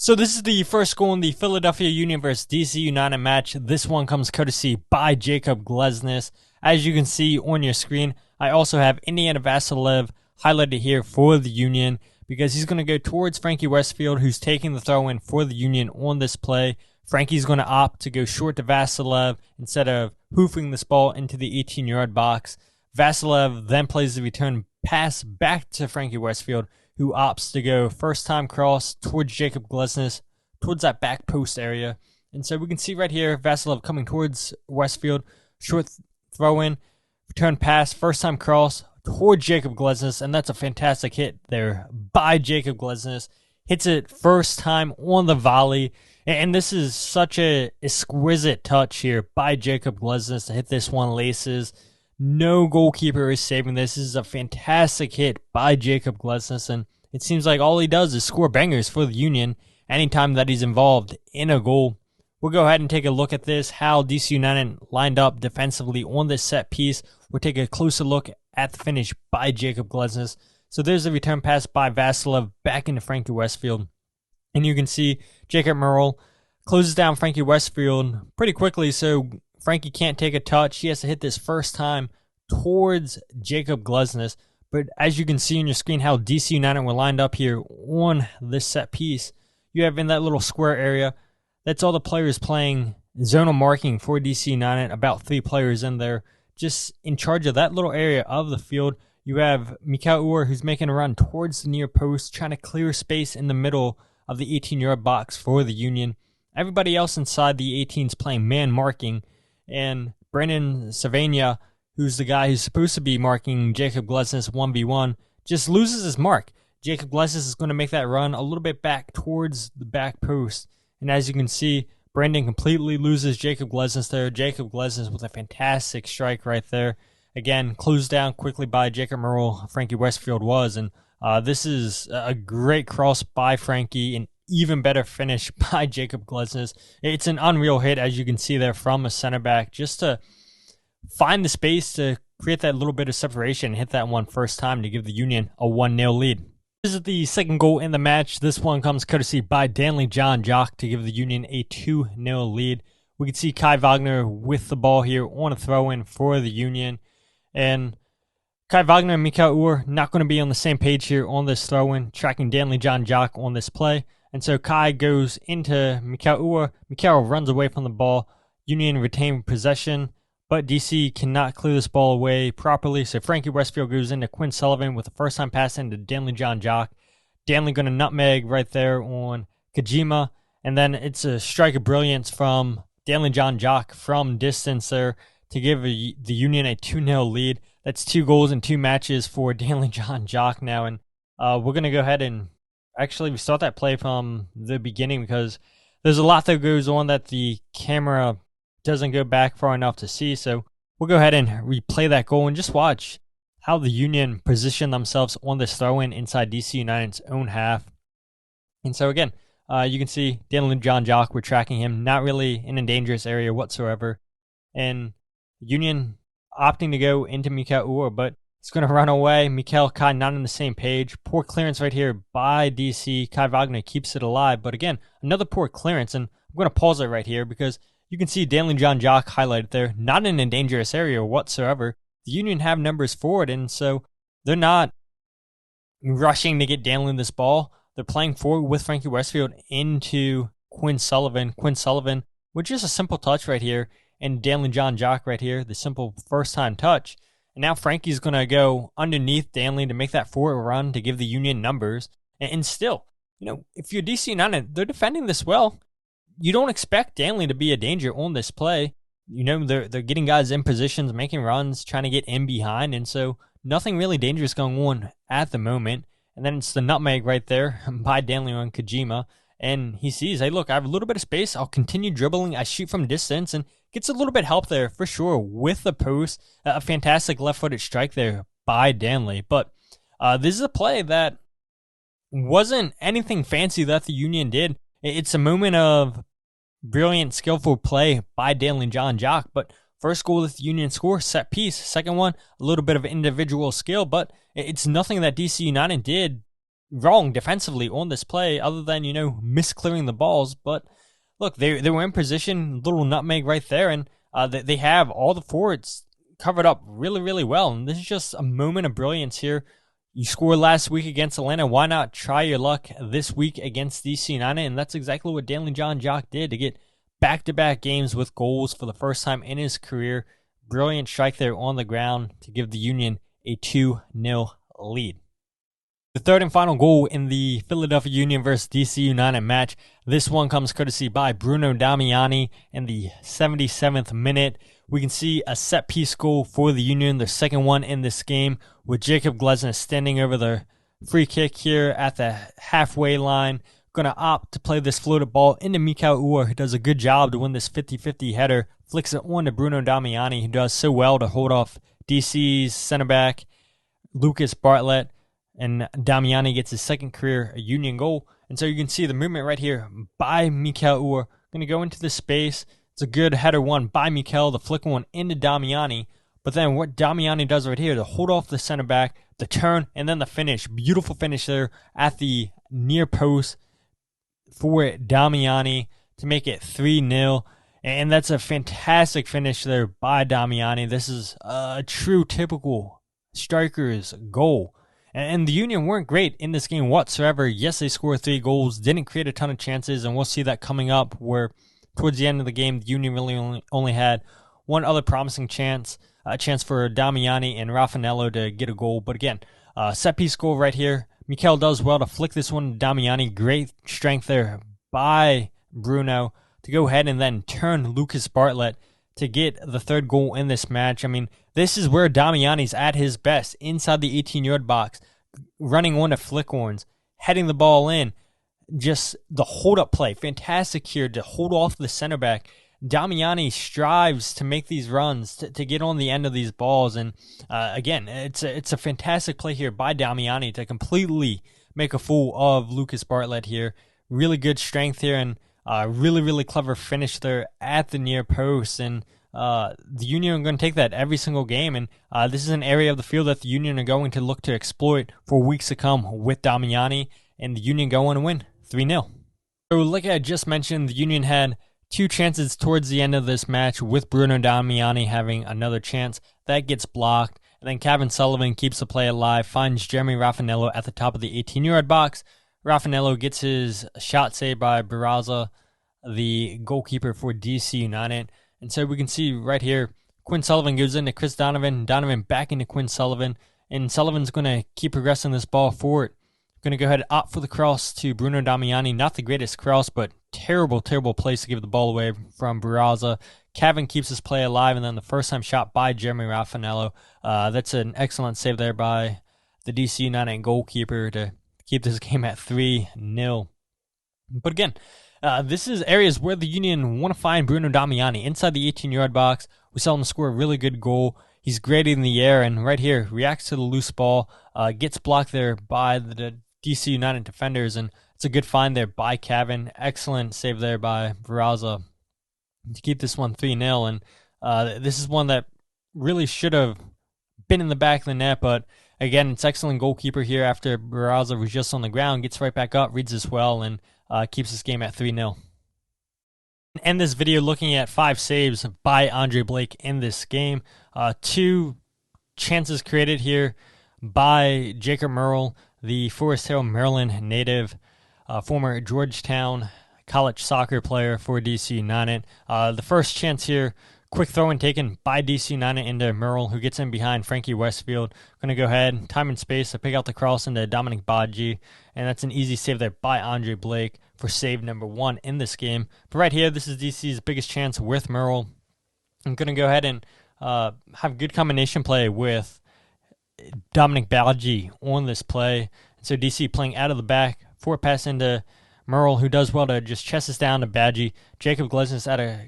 So this is the first goal in the Philadelphia Union versus DC United match. This one comes courtesy by Jakob Glesnes. As you can see on your screen, I also have Indiana Vassilev highlighted here for the Union because he's going to go towards Frankie Westfield, who's taking the throw in for the Union on this play. Frankie's going to opt to go short to Vassilev instead of hoofing this ball into the 18-yard box. Vassilev then plays the return pass back to Frankie Westfield, who opts to go first time cross towards Jakob Glesnes, towards that back post area. And so we can see right here, Vassilev coming towards Westfield, short throw in, return pass, first time cross towards Jakob Glesnes, and that's a fantastic hit there by Jakob Glesnes. Hits it first time on the volley, and this is such a exquisite touch here by Jakob Glesnes to hit this one laces. No goalkeeper is saving this. This is a fantastic hit by Jakob Glesnes, and it seems like all he does is score bangers for the Union anytime that he's involved in a goal. We'll go ahead and take a look at this, how DC United lined up defensively on this set piece. We'll take a closer look at the finish by Jakob Glesnes. So there's the return pass by Vassilev back into Frankie Westfield. And you can see Jacob Merle closes down Frankie Westfield pretty quickly, so Frankie can't take a touch. He has to hit this first time towards Jakob Glesnes. But as you can see on your screen how DC United were lined up here on this set piece, you have in that little square area, that's all the players playing zonal marking for DC United, about 3 players in there, just in charge of that little area of the field. You have Mikael Uhre, who's making a run towards the near post, trying to clear space in the middle of the 18-yard box for the Union. Everybody else inside the 18s playing man marking, and Brandon Savania, who's the guy who's supposed to be marking Jakob Glesnes 1v1, just loses his mark. Jakob Glesnes is going to make that run a little bit back towards the back post. And as you can see, Brandon completely loses Jakob Glesnes there. Jakob Glesnes with a fantastic strike right there. Again, closed down quickly by Jacob Merle, Frankie Westfield was. And this is a great cross by Frankie, an even better finish by Jakob Glesnes. It's an unreal hit, as you can see there, from a center back, just to find the space to create that little bit of separation and hit that one first time to give the Union a 1-0 lead. This is the second goal in the match. This one comes courtesy by Danley Jean Jacques to give the Union a 2-0 lead. We can see Kai Wagner with the ball here on a throw-in for the Union. And Kai Wagner and Mikael Uhre not going to be on the same page here on this throw-in, tracking Danley Jean Jacques on this play. And so Kai goes into Mikael Uhre. Mikael runs away from the ball. Union retain possession, but DC cannot clear this ball away properly. So Frankie Westfield goes into Quinn Sullivan with a first-time pass into Danley Jean Jacques. Danley going to nutmeg right there on Kajima. And then it's a strike of brilliance from Danley Jean Jacques from distance there to give the Union a 2-0 lead. That's 2 goals in 2 matches for Danley Jean Jacques now. And we're going to go ahead and actually start that play from the beginning because there's a lot that goes on that the camera doesn't go back far enough to see. So we'll go ahead and replay that goal and just watch how the Union position themselves on this throw-in inside DC United's own half. And so again, you can see Danley Jean Jacques, we're tracking him, not really in a dangerous area whatsoever. And Union opting to go into Mikael Uhre, but he's going to run away. Mikael Kai not on the same page. Poor clearance right here by DC. Kai Wagner keeps it alive. But again, another poor clearance. And I'm going to pause it right here because you can see Danley Jean Jacques highlighted there, not in a dangerous area whatsoever. The Union have numbers forward, and so they're not rushing to get Danley this ball. They're playing forward with Frankie Westfield into Quinn Sullivan. Quinn Sullivan, which is a simple touch right here, and Danley Jean Jacques right here, the simple first-time touch. And now Frankie's going to go underneath Danley to make that forward run to give the Union numbers. And still, if you're DC United, they're defending this well. You don't expect Danley to be a danger on this play. They're getting guys in positions, making runs, trying to get in behind, and so nothing really dangerous going on at the moment. And then it's the nutmeg right there by Danley on Kajima, and he sees, hey, look, I have a little bit of space. I'll continue dribbling. I shoot from distance, and gets a little bit help there for sure with the post. A fantastic left-footed strike there by Danley. But this is a play that wasn't anything fancy that the Union did. It's a moment of brilliant, skillful play by Danley Jean Jacques, but first goal that the Union score, set piece. Second one, a little bit of individual skill, but it's nothing that DC United did wrong defensively on this play other than, misclearing the balls. But look, they were in position, little nutmeg right there, and they have all the forwards covered up really, really well. And this is just a moment of brilliance here. You scored last week against Atlanta. Why not try your luck this week against DC United? And that's exactly what Danley Jean Jacques did to get back-to-back games with goals for the first time in his career. Brilliant strike there on the ground to give the Union a 2-0 lead. The third and final goal in the Philadelphia Union versus DC United match. This one comes courtesy by Bruno Damiani in the 77th minute. We can see a set-piece goal for the Union, their second one in this game, with Jakob Glesnes standing over the free kick here at the halfway line. Going to opt to play this floated ball into Mikel Uhre, who does a good job to win this 50-50 header. Flicks it on to Bruno Damiani, who does so well to hold off DC's center back, Lucas Bartlett. And Damiani gets his second career Union goal. And so you can see the movement right here by Mikel Uhre. Going to go into the space. It's a good header one by Mikel. The flick one into Damiani. But then what Damiani does right here to hold off the center back, the turn, and then the finish. Beautiful finish there at the near post for Damiani to make it 3-0. And that's a fantastic finish there by Damiani. This is a true typical striker's goal. And the Union weren't great in this game whatsoever. Yes, they scored 3 goals, didn't create a ton of chances, and we'll see that coming up where towards the end of the game, the Union really only had one other promising chance, a chance for Damiani and Raphael to get a goal. But again, set-piece goal right here. Mikel does well to flick this one to Damiani. Great strength there by Bruno to go ahead and then turn Lucas Bartlett to get the third goal in this match. I mean, this is where Damiani's at his best, inside the 18-yard box, running on to flick-ons, heading the ball in. Just the hold-up play, fantastic here to hold off the center back. Damiani strives to make these runs, to get on the end of these balls. And again, it's a fantastic play here by Damiani to completely make a fool of Lucas Bartlett here. Really good strength here, and really, really clever finish there at the near post. And the Union are going to take that every single game. And this is an area of the field that the Union are going to look to exploit for weeks to come with Damiani. And the Union go on to win 3-0. So like I just mentioned, the Union had 2 chances towards the end of this match, with Bruno Damiani having another chance. That gets blocked. And then Kevin Sullivan keeps the play alive, finds Jeremy Raphael at the top of the 18-yard box. Raphael gets his shot saved by Barraza, the goalkeeper for DC United. And so we can see right here, Quinn Sullivan goes into Chris Donovan, Donovan back into Quinn Sullivan, and Sullivan's going to keep progressing this ball forward. Going to go ahead and opt for the cross to Bruno Damiani. Not the greatest cross, but terrible, terrible place to give the ball away from Barraza. Kevin keeps his play alive, and then the first-time shot by Jeremy Raphael. That's an excellent save there by the DC United goalkeeper to keep this game at 3-0. But again, this is areas where the Union want to find Bruno Damiani. Inside the 18-yard box, we saw him score a really good goal. He's great in the air, and right here, reacts to the loose ball, gets blocked there by the DC United defenders, and it's a good find there by Kevin. Excellent save there by Barraza to keep this one 3-0. And this is one that really should have been in the back of the net, but again, it's excellent goalkeeper here after Barraza was just on the ground, gets right back up, reads this well, and keeps this game at 3-0. End this video looking at 5 saves by Andre Blake in this game. 2 chances created here by Jacob Merle, the Forest Hill, Maryland native, former Georgetown college soccer player for DC United. The first chance here, quick throw-in taken by DC United into Merle, who gets in behind Frankie Westfield. Going to go ahead, time and space to pick out the cross into Dominic Badji, and that's an easy save there by Andre Blake for save number 1 in this game. But right here, this is DC's biggest chance with Merle. I'm going to go ahead and have good combination play with Dominic Badji on this play. And so DC playing out of the back, forward pass into Merle, who does well to just chest this down to Badji. Jakob Glesnes out of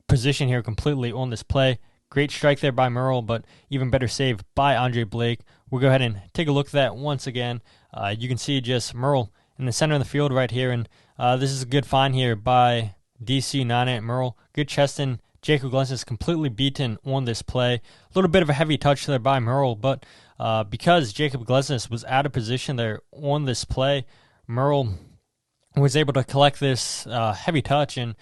position here completely on this play. Great strike there by Merle, but even better save by Andre Blake. We'll go ahead and take a look at that once again. You can see just Merle in the center of the field right here, and this is a good find here by DC United. Merle, good chesting. Jakob Glesnes completely beaten on this play. A little bit of a heavy touch there by Merle, but because Jakob Glesnes was out of position there on this play. Merle was able to collect this heavy touch and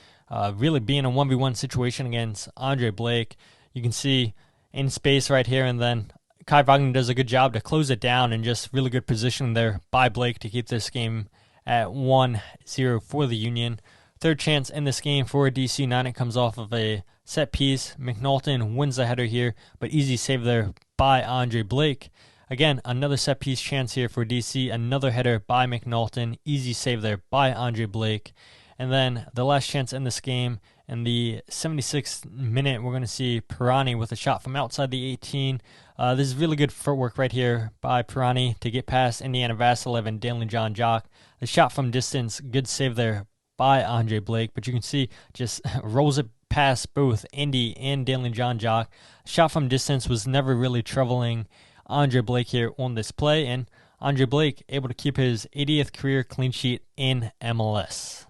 really be in a 1v1 situation against Andre Blake. You can see in space right here, and then Kai Wagner does a good job to close it down, and just really good position there by Blake to keep this game at 1-0 for the Union. Third chance in this game for DC United comes off of a set piece. McNulton wins the header here, but easy save there by Andre Blake. Again, another set piece chance here for DC. Another header by McNulton. Easy save there by Andre Blake. And then the last chance in this game, in the 76th minute, we're going to see Pirani with a shot from outside the 18. This is really good footwork right here by Pirani to get past Indiana Vassilev and Danley Jean Jacques. The shot from distance, good save there by Andre Blake, but you can see just rolls it past both Indy and Danley Jean Jacques. Shot from distance was never really troubling Andre Blake here on this play, and Andre Blake able to keep his 80th career clean sheet in MLS.